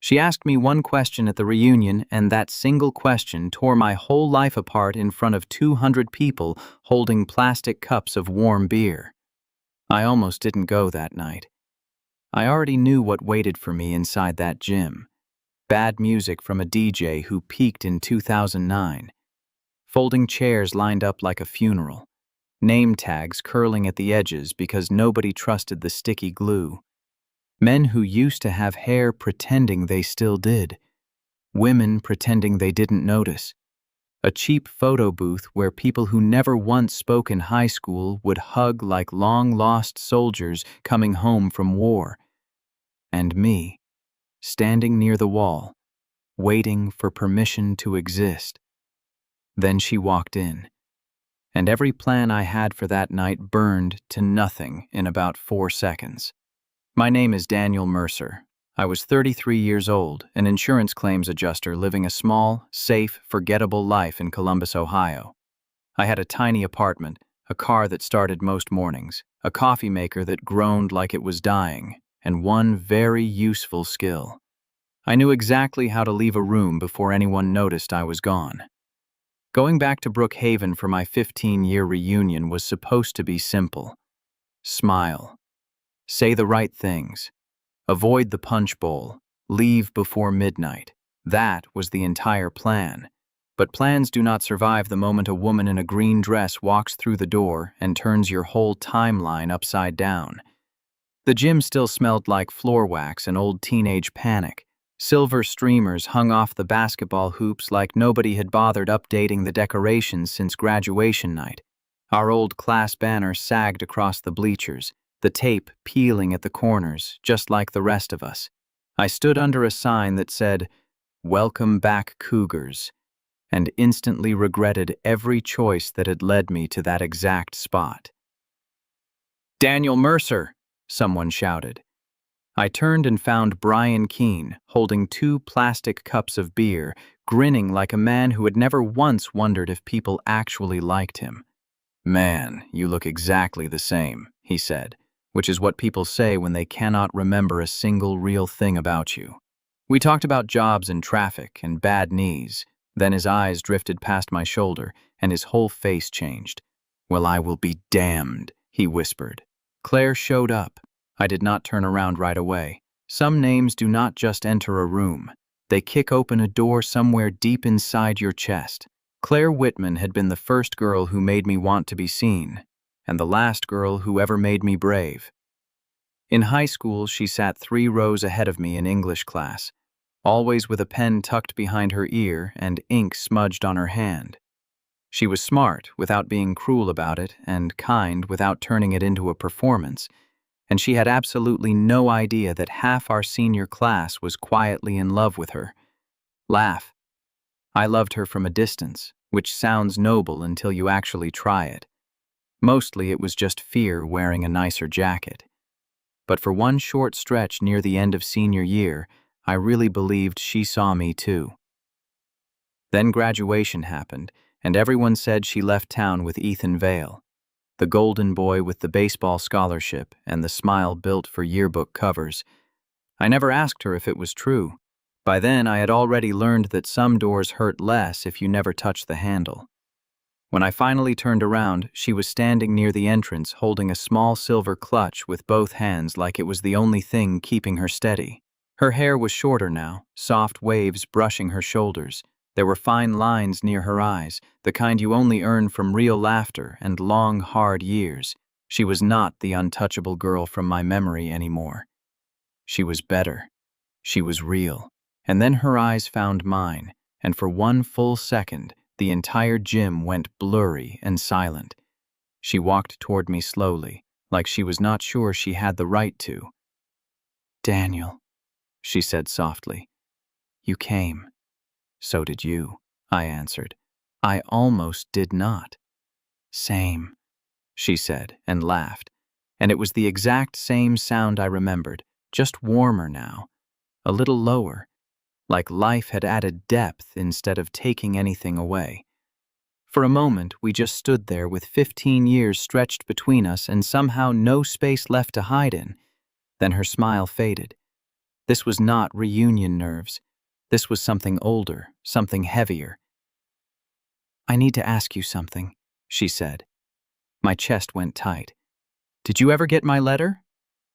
She asked me one question at the reunion, and that single question tore my whole life apart in front of 200 people holding plastic cups of warm beer. I almost didn't go that night. I already knew what waited for me inside that gym. Bad music from a DJ who peaked in 2009. Folding chairs lined up like a funeral. Name tags curling at the edges because nobody trusted the sticky glue. Men who used to have hair pretending they still did. Women pretending they didn't notice. A cheap photo booth where people who never once spoke in high school would hug like long-lost soldiers coming home from war. And me, standing near the wall, waiting for permission to exist. Then she walked in, and every plan I had for that night burned to nothing in about 4 seconds. My name is Daniel Mercer. I was 33 years old, an insurance claims adjuster living a small, safe, forgettable life in Columbus, Ohio. I had a tiny apartment, a car that started most mornings, a coffee maker that groaned like it was dying, and one very useful skill. I knew exactly how to leave a room before anyone noticed I was gone. Going back to Brookhaven for my 15-year reunion was supposed to be simple. Smile. Say the right things. Avoid the punch bowl. Leave before midnight. That was the entire plan. But plans do not survive the moment a woman in a green dress walks through the door and turns your whole timeline upside down. The gym still smelled like floor wax and old teenage panic. Silver streamers hung off the basketball hoops like nobody had bothered updating the decorations since graduation night. Our old class banner sagged across the bleachers, the tape peeling at the corners, just like the rest of us. I stood under a sign that said, "Welcome back, Cougars," and instantly regretted every choice that had led me to that exact spot. "Daniel Mercer!" someone shouted. I turned and found Brian Keene, holding 2 plastic cups of beer, grinning like a man who had never once wondered if people actually liked him. "Man, you look exactly the same," he said, which is what people say when they cannot remember a single real thing about you. We talked about jobs and traffic and bad knees. Then his eyes drifted past my shoulder, and his whole face changed. "Well, I will be damned," he whispered. Claire showed up. I did not turn around right away. Some names do not just enter a room. They kick open a door somewhere deep inside your chest. Claire Whitman had been the first girl who made me want to be seen, and the last girl who ever made me brave. In high school, she sat 3 rows ahead of me in English class, always with a pen tucked behind her ear and ink smudged on her hand. She was smart without being cruel about it and kind without turning it into a performance, and she had absolutely no idea that half our senior class was quietly in love with her. Laugh. I loved her from a distance, which sounds noble until you actually try it. Mostly it was just fear wearing a nicer jacket. But for one short stretch near the end of senior year, I really believed she saw me too. Then graduation happened, and everyone said she left town with Ethan Vale, the golden boy with the baseball scholarship and the smile built for yearbook covers. I never asked her if it was true. By then, I had already learned that some doors hurt less if you never touch the handle. When I finally turned around, she was standing near the entrance holding a small silver clutch with both hands like it was the only thing keeping her steady. Her hair was shorter now, soft waves brushing her shoulders. There were fine lines near her eyes, the kind you only earn from real laughter and long, hard years. She was not the untouchable girl from my memory anymore. She was better. She was real. And then her eyes found mine, and for one full second, the entire gym went blurry and silent. She walked toward me slowly, like she was not sure she had the right to. "Daniel," she said softly, "you came." "So did you," I answered. "I almost did not." "Same," she said and laughed, and it was the exact same sound I remembered, just warmer now, a little lower, like life had added depth instead of taking anything away. For a moment, we just stood there with 15 years stretched between us and somehow no space left to hide in. Then her smile faded. This was not reunion nerves. This was something older, something heavier. "I need to ask you something," she said. My chest went tight. "Did you ever get my letter?"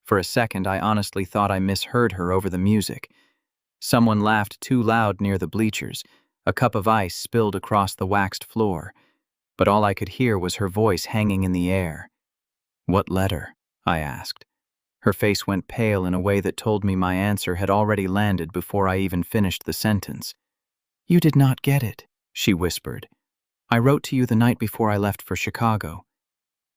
For a second, I honestly thought I misheard her over the music. Someone laughed too loud near the bleachers. A cup of ice spilled across the waxed floor. But all I could hear was her voice hanging in the air. "What letter?" I asked. Her face went pale in a way that told me my answer had already landed before I even finished the sentence. "You did not get it," she whispered. "I wrote to you the night before I left for Chicago."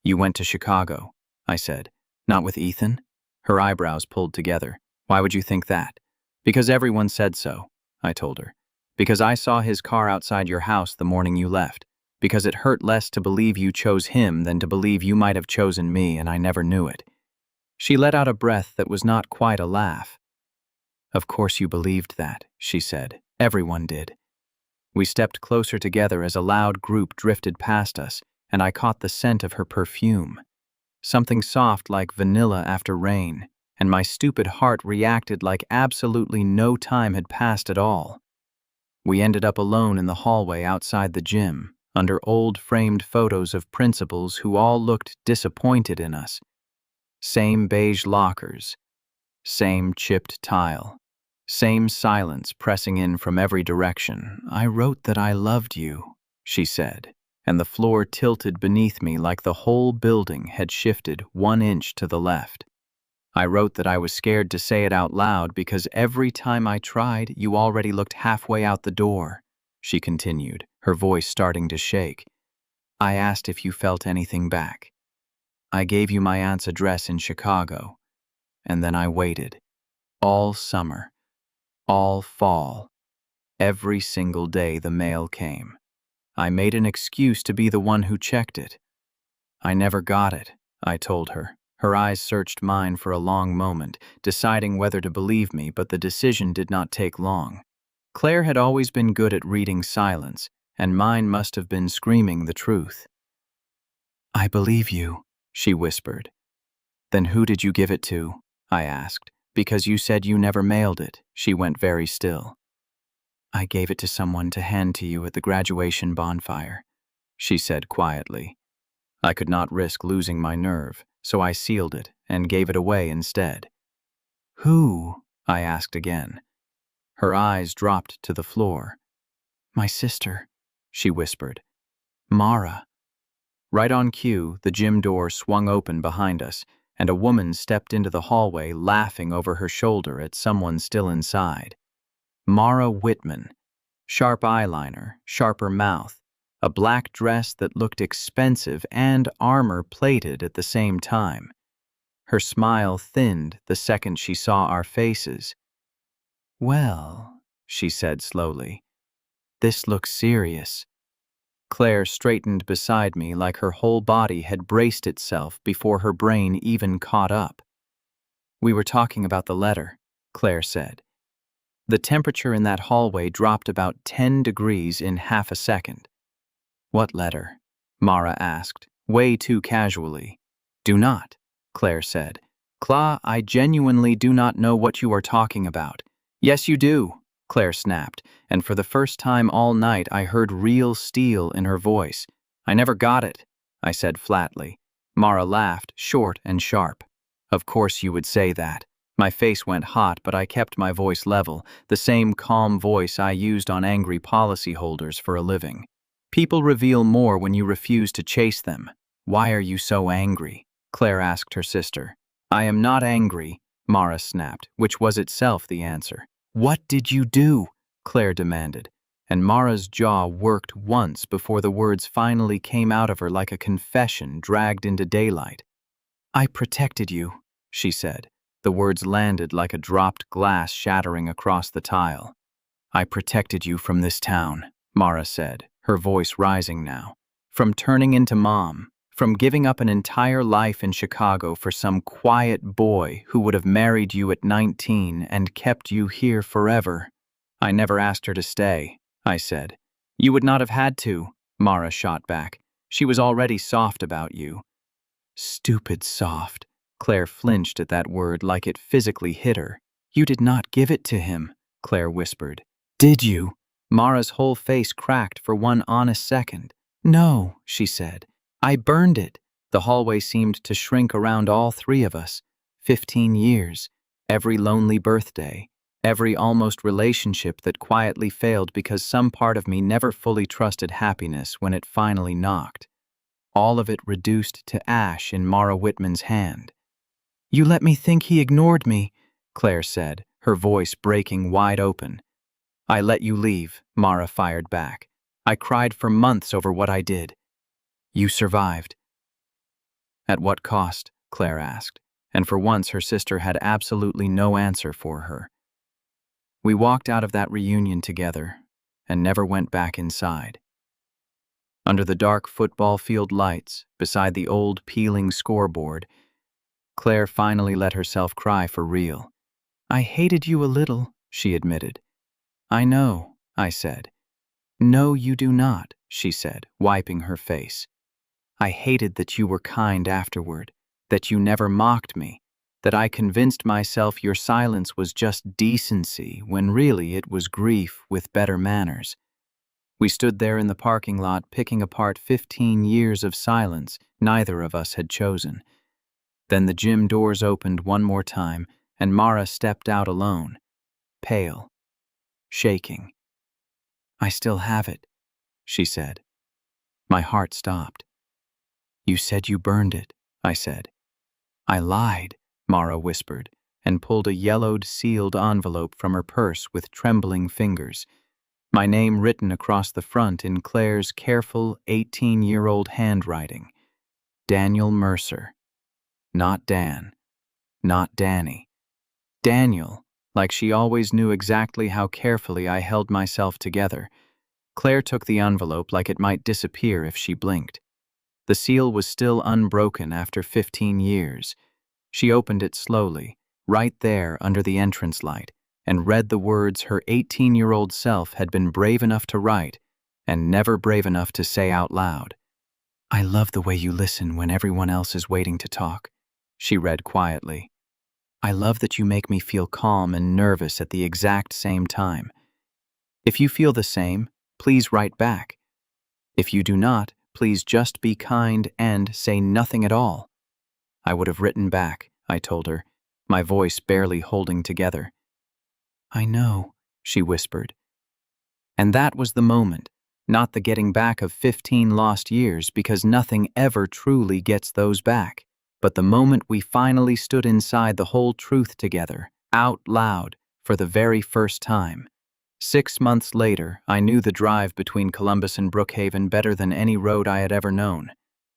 "You went to Chicago," I said. "Not with Ethan?" Her eyebrows pulled together. "Why would you think that?" "Because everyone said so," I told her. "Because I saw his car outside your house the morning you left. Because it hurt less to believe you chose him than to believe you might have chosen me and I never knew it." She let out a breath that was not quite a laugh. "Of course you believed that," she said. "Everyone did." We stepped closer together as a loud group drifted past us, and I caught the scent of her perfume. Something soft like vanilla after rain, and my stupid heart reacted like absolutely no time had passed at all. We ended up alone in the hallway outside the gym, under old framed photos of principals who all looked disappointed in us. Same beige lockers, same chipped tile, same silence pressing in from every direction. "I wrote that I loved you," she said, and the floor tilted beneath me like the whole building had shifted 1 inch to the left. "I wrote that I was scared to say it out loud because every time I tried, you already looked halfway out the door," she continued, her voice starting to shake. "I asked if you felt anything back. I gave you my aunt's address in Chicago, and then I waited. All summer, all fall, every single day the mail came. I made an excuse to be the one who checked it. I never got it," I told her. Her eyes searched mine for a long moment, deciding whether to believe me, but the decision did not take long. Claire had always been good at reading silence, and mine must have been screaming the truth. "I believe you," she whispered. "Then who did you give it to?" I asked. "Because you said you never mailed it." She went very still. "I gave it to someone to hand to you at the graduation bonfire," she said quietly. I could not risk losing my nerve, so I sealed it and gave it away instead. "Who?" I asked again. Her eyes dropped to the floor. "My sister," she whispered. "Mara." Right on cue, the gym door swung open behind us, and a woman stepped into the hallway laughing over her shoulder at someone still inside. Mara Whitman. Sharp eyeliner, sharper mouth, a black dress that looked expensive and armor-plated at the same time. Her smile thinned the second she saw our faces. "Well," she said slowly, "this looks serious." Claire straightened beside me like her whole body had braced itself before her brain even caught up. "We were talking about the letter," Claire said. The temperature in that hallway dropped about 10 degrees in half a second. "What letter?" Mara asked, way too casually. "Do not," Claire said. I genuinely do not know what you are talking about." "Yes, you do," Claire snapped, and for the first time all night I heard real steel in her voice. "I never got it," I said flatly. Mara laughed, short and sharp. "Of course you would say that." My face went hot, but I kept my voice level, the same calm voice I used on angry policyholders for a living. "People reveal more when you refuse to chase them." "Why are you so angry?" Claire asked her sister. "I am not angry," Mara snapped, which was itself the answer. "What did you do?" Claire demanded, and Mara's jaw worked once before the words finally came out of her like a confession dragged into daylight. "I protected you," she said. The words landed like a dropped glass shattering across the tile. "I protected you from this town," Mara said, her voice rising now. "From turning into mom, from giving up an entire life in Chicago for some quiet boy who would have married you at 19 and kept you here forever." "I never asked her to stay," I said. "You would not have had to," Mara shot back. "She was already soft about you." "Stupid soft." Claire flinched at that word like it physically hit her. You did not give it to him, Claire whispered. Did you? Mara's whole face cracked for one honest second. No, she said. I burned it. The hallway seemed to shrink around all three of us. 15 years. Every lonely birthday. Every almost relationship that quietly failed because some part of me never fully trusted happiness when it finally knocked. All of it reduced to ash in Mara Whitman's hand. You let me think he ignored me, Claire said, her voice breaking wide open. I let you leave, Mara fired back. I cried for months over what I did. You survived. At what cost? Claire asked, and for once her sister had absolutely no answer for her. We walked out of that reunion together and never went back inside. Under the dark football field lights, beside the old peeling scoreboard, Claire finally let herself cry for real. I hated you a little, she admitted. I know, I said. No, you do not, she said, wiping her face. I hated that you were kind afterward, that you never mocked me, that I convinced myself your silence was just decency when really it was grief with better manners. We stood there in the parking lot picking apart 15 years of silence neither of us had chosen. Then the gym doors opened one more time and Mara stepped out alone, pale, shaking. I still have it, she said. My heart stopped. You said you burned it, I said. I lied, Mara whispered, and pulled a yellowed, sealed envelope from her purse with trembling fingers. My name written across the front in Claire's careful 18-year-old handwriting. Daniel Mercer. Not Dan. Not Danny. Daniel, like she always knew exactly how carefully I held myself together. Claire took the envelope like it might disappear if she blinked. The seal was still unbroken after 15 years. She opened it slowly, right there under the entrance light, and read the words her 18-year-old self had been brave enough to write and never brave enough to say out loud. I love the way you listen when everyone else is waiting to talk, she read quietly. I love that you make me feel calm and nervous at the exact same time. If you feel the same, please write back. If you do not, please just be kind and say nothing at all. I would have written back, I told her, my voice barely holding together. I know, she whispered. And that was the moment, not the getting back of 15 lost years because nothing ever truly gets those back, but the moment we finally stood inside the whole truth together, out loud, for the very first time. 6 months later, I knew the drive between Columbus and Brookhaven better than any road I had ever known.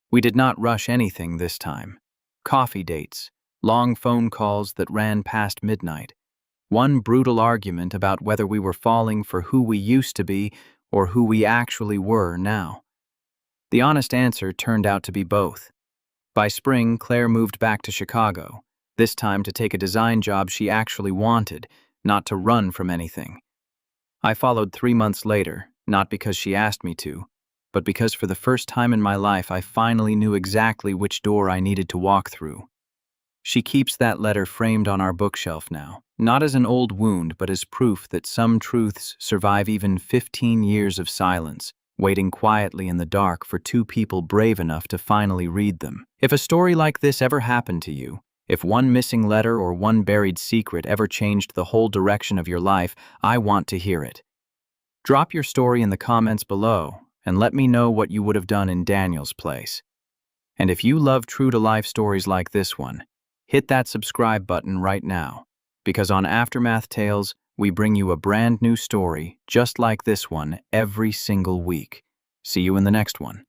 We did not rush anything this time. Coffee dates, long phone calls that ran past midnight, one brutal argument about whether we were falling for who we used to be or who we actually were now. The honest answer turned out to be both. By spring, Claire moved back to Chicago, this time to take a design job she actually wanted, not to run from anything. I followed 3 months later, not because she asked me to, but because for the first time in my life I finally knew exactly which door I needed to walk through. She keeps that letter framed on our bookshelf now, not as an old wound, but as proof that some truths survive even 15 years of silence, waiting quietly in the dark for two people brave enough to finally read them. If a story like this ever happened to you, if one missing letter or one buried secret ever changed the whole direction of your life, I want to hear it. Drop your story in the comments below and let me know what you would have done in Daniel's place. And if you love true-to-life stories like this one, hit that subscribe button right now, because on Aftermath Tales, we bring you a brand new story just like this one every single week. See you in the next one.